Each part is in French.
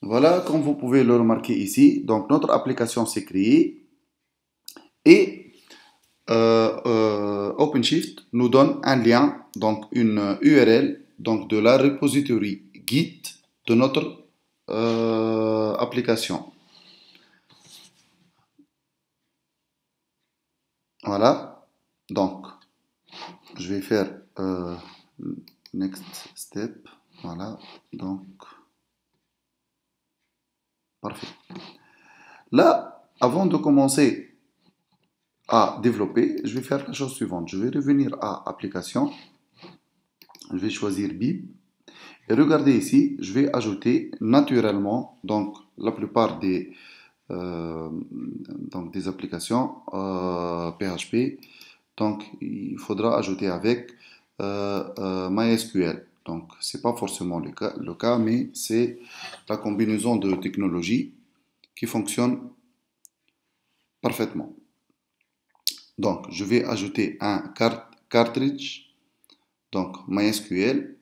Voilà, comme vous pouvez le remarquer ici, donc notre application s'est créée et OpenShift nous donne un lien, donc une URL, donc de la repository Git de notre application. Voilà, donc je vais faire next step. Voilà, donc parfait. Là, avant de commencer à développer, je vais faire la chose suivante. Je vais revenir à application. Je vais choisir bib. Et regardez ici, je vais ajouter naturellement donc la plupart donc des applications PHP. Donc il faudra ajouter avec MySQL. Donc c'est pas forcément le cas, mais c'est la combinaison de technologies qui fonctionne parfaitement. Donc je vais ajouter un cartridge, donc MySQL.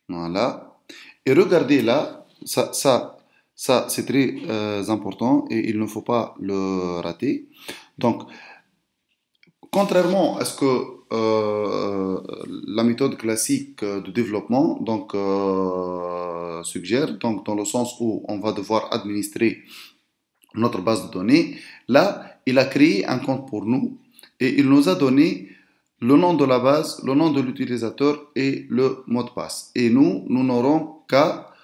Voilà. Et regardez là, ça c'est très important et il ne faut pas le rater. Donc, contrairement à ce que la méthode classique de développement suggère, donc dans le sens où on va devoir administrer notre base de données, là, il a créé un compte pour nous et il nous a donné le nom de la base, le nom de l'utilisateur et le mot de passe. Et nous n'aurons qu'à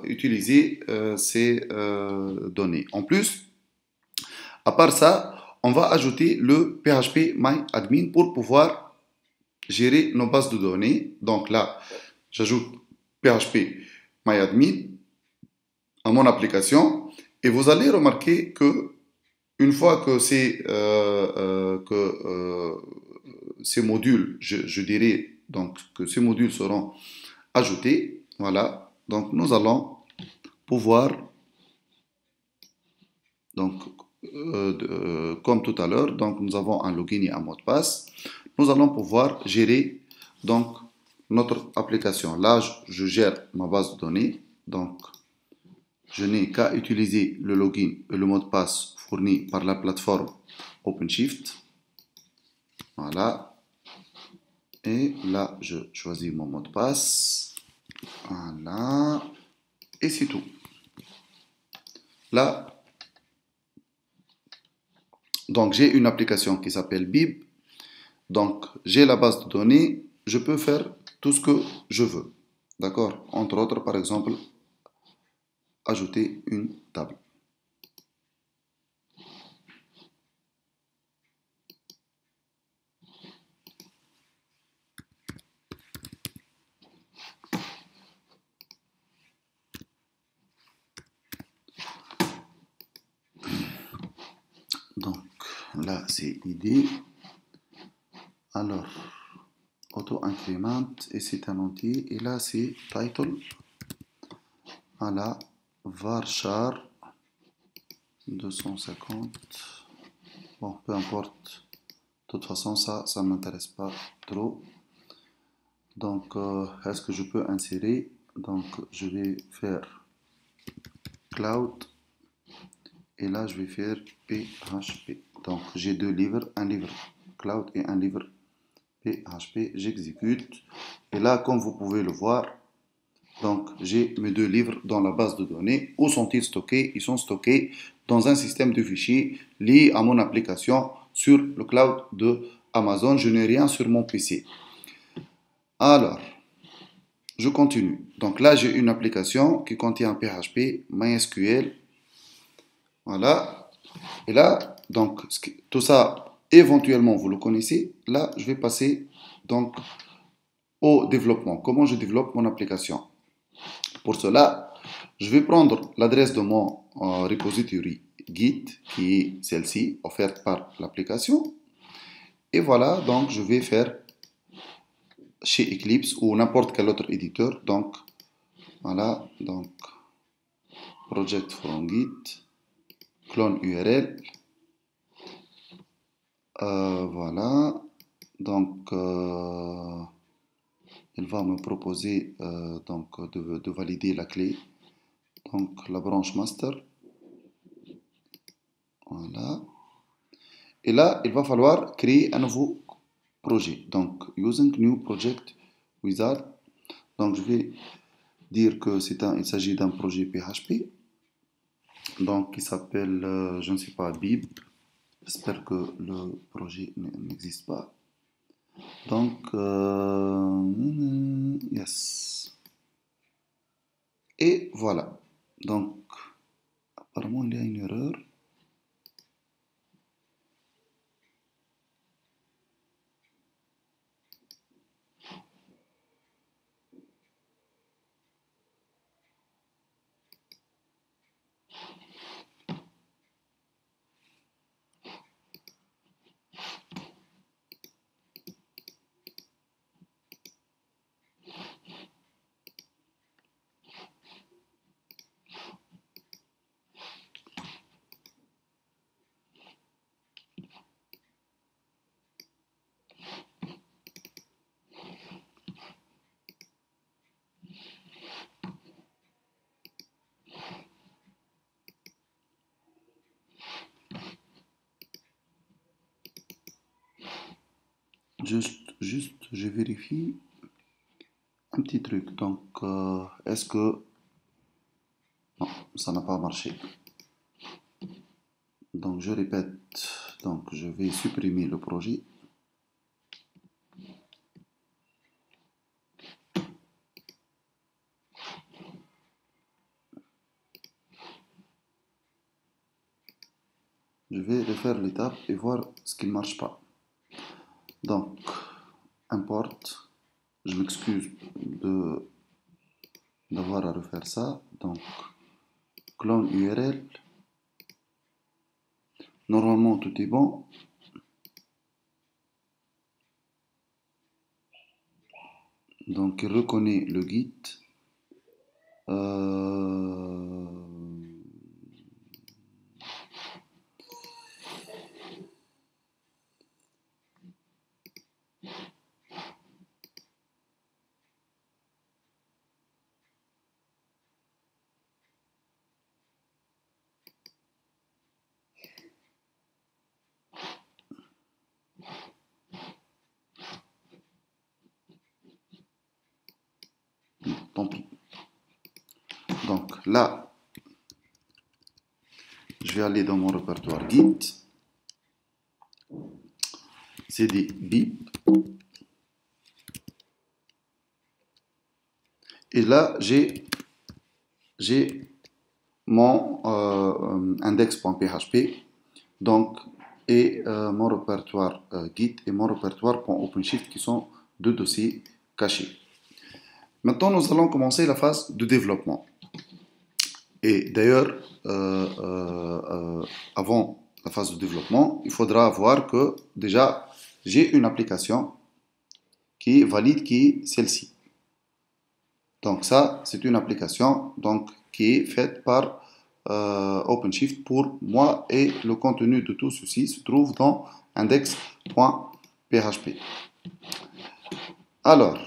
utiliser ces données. En plus, à part ça, on va ajouter le PHP MyAdmin pour pouvoir gérer nos bases de données. Donc là, j'ajoute PHP MyAdmin à mon application et vous allez remarquer que une fois que ces modules, je dirais donc que ces modules seront ajoutés, voilà, donc nous allons pouvoir, donc comme tout à l'heure, donc nous avons un login et un mot de passe, nous allons pouvoir gérer donc notre application. Là, je gère ma base de données, donc je n'ai qu'à utiliser le login et le mot de passe fourni par la plateforme OpenShift. Voilà. Et là, je choisis mon mot de passe. Voilà. Et c'est tout. Là, donc j'ai une application qui s'appelle Bib. Donc j'ai la base de données. Je peux faire tout ce que je veux. D'accord? Entre autres, par exemple, ajouter une table. Donc là, c'est idée. Alors, auto-increment et c'est un entier. Et là, c'est title. Voilà. Varchar 250. Bon, peu importe. De toute façon, ça ne m'intéresse pas trop. Donc, est-ce que je peux insérer? Donc, je vais faire cloud. Et là, je vais faire PHP. Donc, j'ai deux livres, un livre cloud et un livre PHP. J'exécute. Et là, comme vous pouvez le voir, donc j'ai mes deux livres dans la base de données. Où sont-ils stockés? Ils sont stockés dans un système de fichiers lié à mon application sur le cloud de Amazon. Je n'ai rien sur mon PC. Alors, je continue. Donc là, j'ai une application qui contient PHP, MySQL. Voilà. Et là, donc, tout ça, éventuellement, vous le connaissez. Là, je vais passer donc au développement. Comment je développe mon application? Pour cela, je vais prendre l'adresse de mon repository Git, qui est celle-ci, offerte par l'application. Et voilà, donc je vais faire chez Eclipse ou n'importe quel autre éditeur. Donc, voilà, donc project from git, clone URL. Voilà. Donc, il va me proposer donc de valider la clé. Donc, la branche master. Voilà. Et là, il va falloir créer un nouveau projet. Donc, using new project wizard. Donc, je vais dire que il s'agit d'un projet PHP. Donc, qui s'appelle, je ne sais pas, Bib. J'espère que le projet n'existe pas. Donc, yes. Et voilà. Donc, apparemment, il y a une erreur. Juste, je vérifie un petit truc. Donc, est-ce que... Non, ça n'a pas marché. Donc, je répète. Donc, je vais supprimer le projet. Je vais refaire l'étape et voir ce qui ne marche pas. Donc, import. Je m'excuse d'avoir à refaire ça. Donc, clone URL. Normalement, tout est bon. Donc, il reconnaît le git. Tant pis. Donc là, je vais aller dans mon répertoire Git, cd bip, et là j'ai mon index.php, donc et mon répertoire Git et mon répertoire .OpenShift qui sont deux dossiers cachés. Maintenant, nous allons commencer la phase de développement. Et d'ailleurs, avant la phase de développement, il faudra voir que déjà, j'ai une application qui est valide, qui est celle-ci. Donc ça, c'est une application donc, qui est faite par OpenShift pour moi et le contenu de tout ceci se trouve dans index.php. Alors,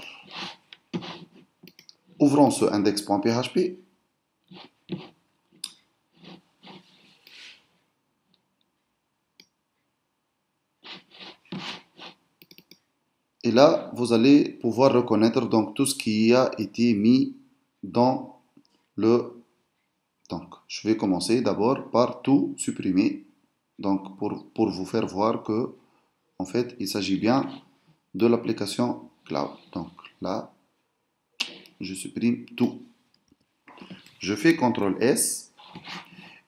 ouvrons ce index.php. Et là, vous allez pouvoir reconnaître donc tout ce qui a été mis dans le... Donc, je vais commencer d'abord par tout supprimer. Donc, pour vous faire voir que, en fait, il s'agit bien de l'application cloud. Donc, là, je supprime tout. Je fais CTRL S.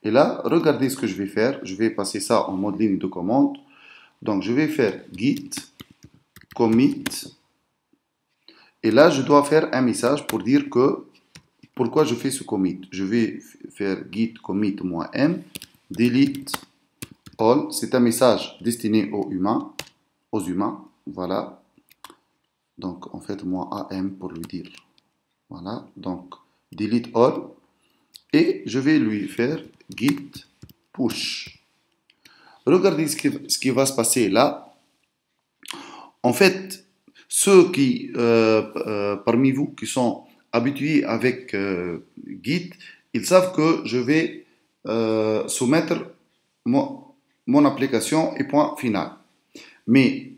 Et là, regardez ce que je vais faire. Je vais passer ça en mode ligne de commande. Donc, je vais faire git commit. Et là, je dois faire un message pour dire que pourquoi je fais ce commit. Je vais faire git commit -m delete all. C'est un message destiné aux humains. Voilà. Donc, en fait, -am pour lui dire. Voilà. Donc, delete all. et je vais lui faire git push. Regardez ce qui va se passer là. En fait, ceux qui, parmi vous qui sont habitués avec Git, ils savent que je vais soumettre mon application et point final. Mais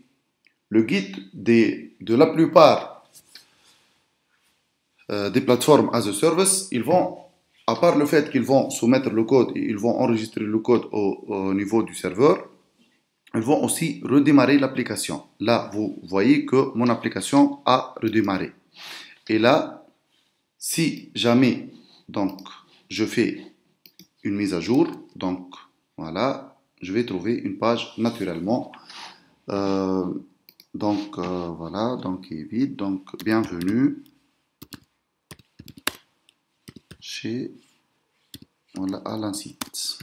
le Git de la plupart des plateformes as a service, ils vont, à part le fait qu'ils vont soumettre le code et ils vont enregistrer le code au niveau du serveur, ils vont aussi redémarrer l'application. Là, vous voyez que mon application a redémarré. Et là, si jamais donc, je fais une mise à jour, donc voilà, je vais trouver une page naturellement. Voilà, donc il est vide. Donc, bienvenue chez voilà, Alain Site.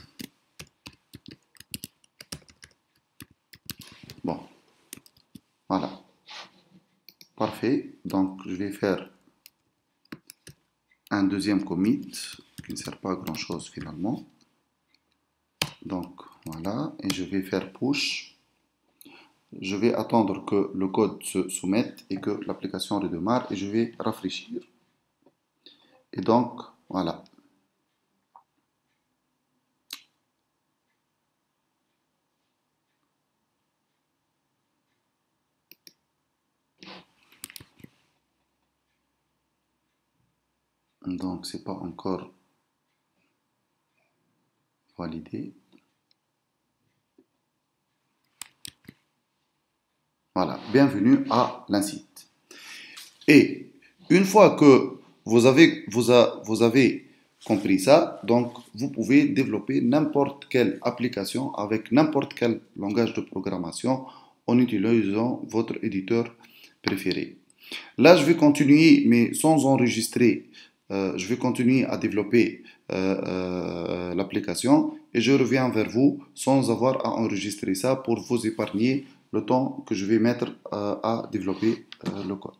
Bon, voilà. Parfait. Donc, je vais faire un deuxième commit qui ne sert pas à grand chose finalement. Donc, voilà. Et je vais faire push. Je vais attendre que le code se soumette et que l'application redémarre et je vais rafraîchir. Et donc, voilà. Donc, c'est pas encore validé. Voilà, bienvenue à l'insite. Et une fois que vous avez compris ça, donc vous pouvez développer n'importe quelle application avec n'importe quel langage de programmation en utilisant votre éditeur préféré. Là, je vais continuer, mais sans enregistrer. Je vais continuer à développer l'application et je reviens vers vous sans avoir à enregistrer ça pour vous épargner le temps que je vais mettre à développer le code.